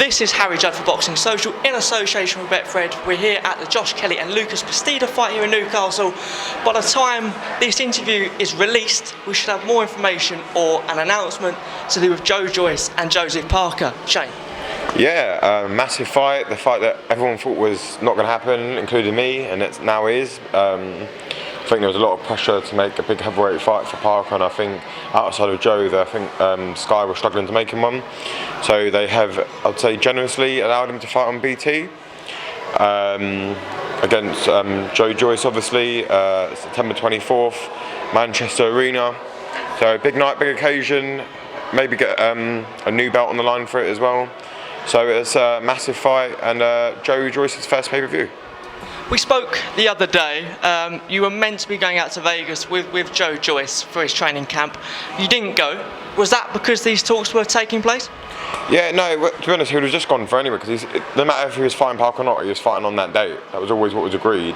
This is Harry Judd for Boxing Social in association with Betfred. We're here at the Josh Kelly and Lucas Bastida fight here in Newcastle. By the time this interview is released, we should have more information or an announcement to do with Joyce and Joseph Parker. Shane? Yeah, massive fight. The fight that everyone thought was not going to happen, including me, and it now is. I think there was a lot of pressure to make a big heavyweight fight for Parker, and I think outside of Joe, I think Sky was struggling to make him one. So they have, I'd say, generously allowed him to fight on BT against Joyce, obviously, September 24th, Manchester Arena. So big night, big occasion. Maybe get a new belt on the line for it as well. So it's a massive fight, and Joyce's first pay-per-view. We spoke the other day. You were meant to be going out to Vegas with Joyce for his training camp. You didn't go. Was that because these talks were taking place? Yeah, no, to be honest, he would have just gone for anyway, because no matter if he was fighting Parker or not, he was fighting on that date. That was always what was agreed.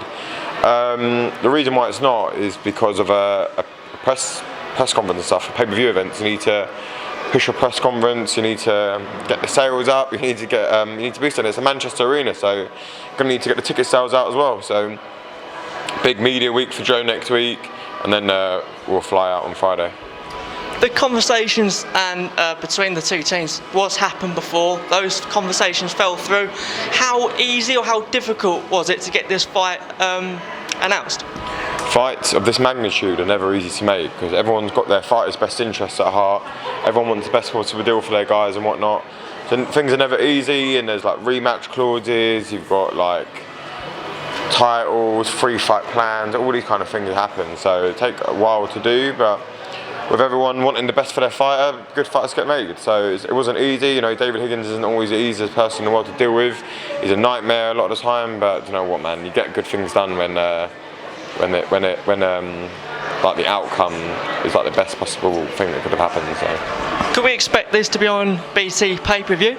The reason why it's not is because of a press conference and stuff. For pay-per-view events, you need to push your press conference, you need to get the sales up, you need to boost it. It's a Manchester Arena, so you're going to need to get the ticket sales out as well. So big media week for Joe next week, and then we'll fly out on Friday. The conversations between the two teams was happened before. Those conversations fell through. How easy or how difficult was it to get this fight announced? Fights of this magnitude are never easy to make, because everyone's got their fighter's best interests at heart. Everyone wants the best possible deal for their guys and whatnot. So things are never easy, and there's like rematch clauses, you've got like titles, free fight plans, all these kind of things happen. So it takes a while to do, but with everyone wanting the best for their fighter, good fighters get made. So it wasn't easy. You know, David Higgins isn't always the easiest person in the world to deal with. He's a nightmare a lot of the time, but you know what, man, you get good things done when like the outcome is like the best possible thing that could have happened. So could we expect this to be on BT pay-per-view?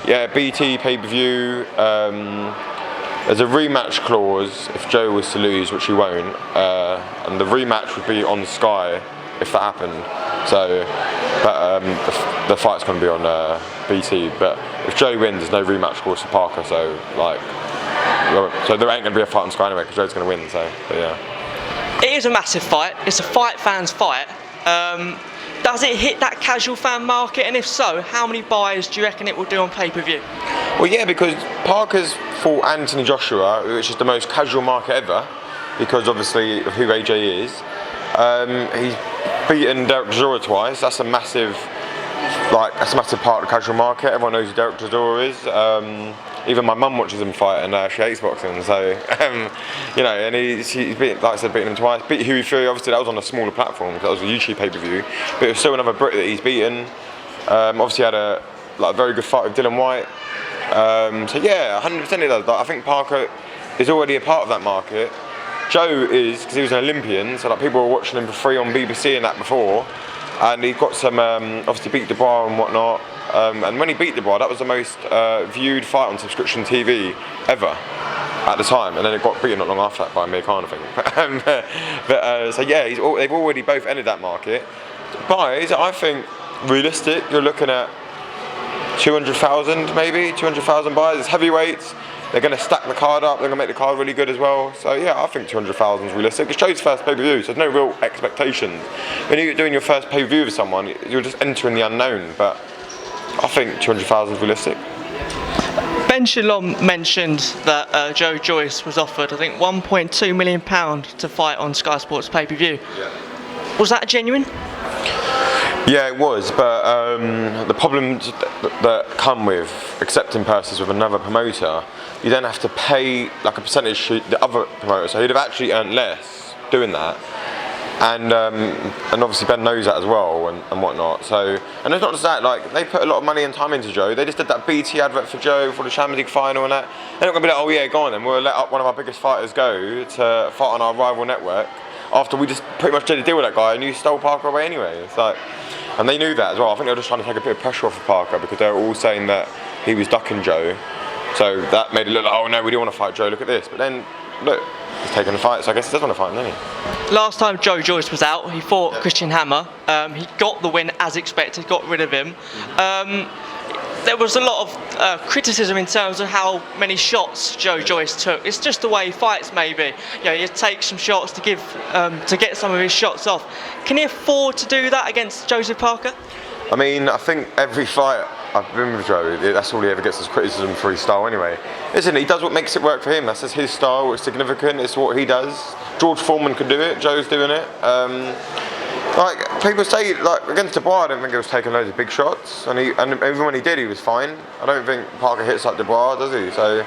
Yeah, BT pay-per-view. There's a rematch clause if Joe was to lose, which he won't, and the rematch would be on Sky if that happened. So, but the fight's going to be on BT. But if Joe wins, there's no rematch clause for Parker. So there ain't going to be a fight on Sky anyway, because Joe's going to win. So, but yeah. It is a massive fight. It's a fight fans fight. Does it hit that casual fan market? And if so, how many buys do you reckon it will do on pay-per-view? Well, yeah, because Parker's fought Anthony Joshua, which is the most casual market ever, because obviously of who AJ is. He's beaten Derek Chisora twice. That's a massive part of the casual market. Everyone knows who Derek Chisora is. Even my mum watches him fight, and she hates boxing. So, you know, and he's beaten, like I said, beaten him twice. Beat Huey Fury. Obviously, that was on a smaller platform, because that was a YouTube pay-per-view. But it was still another Brit that he's beaten. Obviously, had a very good fight with Dylan White. So yeah, 100% it does. I think Parker is already a part of that market. Joe is, because he was an Olympian, so like people were watching him for free on BBC and that before, and he got some obviously beat Dubois and whatnot. And when he beat Dubois, that was the most viewed fight on subscription TV ever at the time, and then it got beaten not long after that by Amir Khan, I think. So yeah, they've already both entered that market. Buys, I think, realistic, you're looking at 200,000 maybe, 200,000 buys. It's heavyweights. They're going to stack the card up, they're going to make the card really good as well. So yeah, I think 200,000 is realistic. It's Joe's first pay-per-view, so there's no real expectations. When you're doing your first pay-per-view with someone, you're just entering the unknown, but I think 200,000 is realistic. Ben Shalom mentioned that Joyce was offered, I think, £1.2 million to fight on Sky Sports pay-per-view. Yeah. Was that genuine? Yeah, it was, but the problems that come with accepting purses with another promoter, you then have to pay like a percentage to the other promoter, so he'd have actually earned less doing that. And obviously Ben knows that as well and whatnot. So, and it's not just that, like they put a lot of money and time into Joe. They just did that BT advert for Joe for the Champions League final and that. They're not going to be like, oh yeah, go on then, we'll let up one of our biggest fighters go to fight on our rival network after we just pretty much did a deal with that guy and you stole Parker away anyway. It's like, and they knew that as well. I think they were just trying to take a bit of pressure off of Parker, because they were all saying that he was ducking Joe. So that made it look like, oh no, we do want to fight Joe, look at this. But then, look, he's taking the fight, so I guess he does want to fight him, doesn't he? Last time Joyce was out, he fought Christian Hammer. He got the win as expected, got rid of him. there was a lot of criticism in terms of how many shots Joyce took. It's just the way he fights, maybe. You know, he takes some shots to get some of his shots off. Can he afford to do that against Joseph Parker? I mean, I think every fight I've been with Joe, that's all he ever gets is criticism for his style anyway. Listen, he does what makes it work for him. That's just his style, it's significant, it's what he does. George Foreman could do it, Joe's doing it. Like, people say, like, against Dubois, I don't think he was taking loads of big shots, and even when he did, he was fine. I don't think Parker hits like Dubois, does he? So,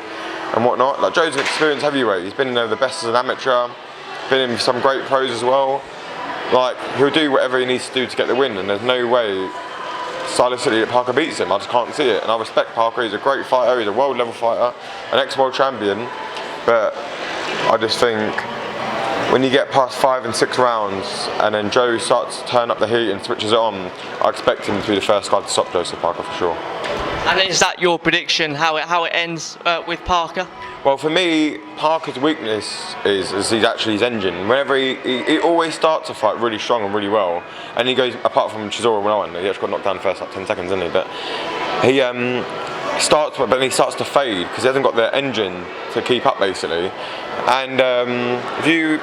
and whatnot. Like, Joe's an experienced heavyweight. He's been in the best as an amateur, been in some great pros as well. Like, he'll do whatever he needs to do to get the win, and there's no way stylistically that Parker beats him. I just can't see it, and I respect Parker. He's a great fighter, he's a world level fighter, an ex-world champion, but I just think when you get past 5 and 6 rounds and then Joe starts to turn up the heat and switches it on, I expect him to be the first guy to stop Joseph Parker for sure. And is that your prediction, how it ends with Parker? Well, for me, Parker's weakness is his engine. Whenever he always starts a fight really strong and really well, and he goes, apart from Chisora Rowan, he actually got knocked down the first like 10 seconds, didn't he? But he starts, but then he starts to fade because he hasn't got the engine to keep up basically. And if you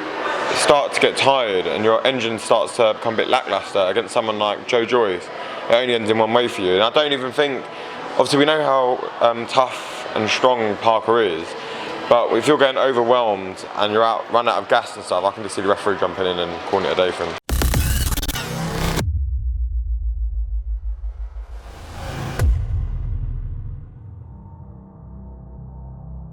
start to get tired and your engine starts to become a bit lackluster against someone like Joyce, it only ends in one way for you. And I don't even think, obviously we know how tough and strong Parker is, but if you're getting overwhelmed and you're run out of gas and stuff, I can just see the referee jumping in and calling it a day for him.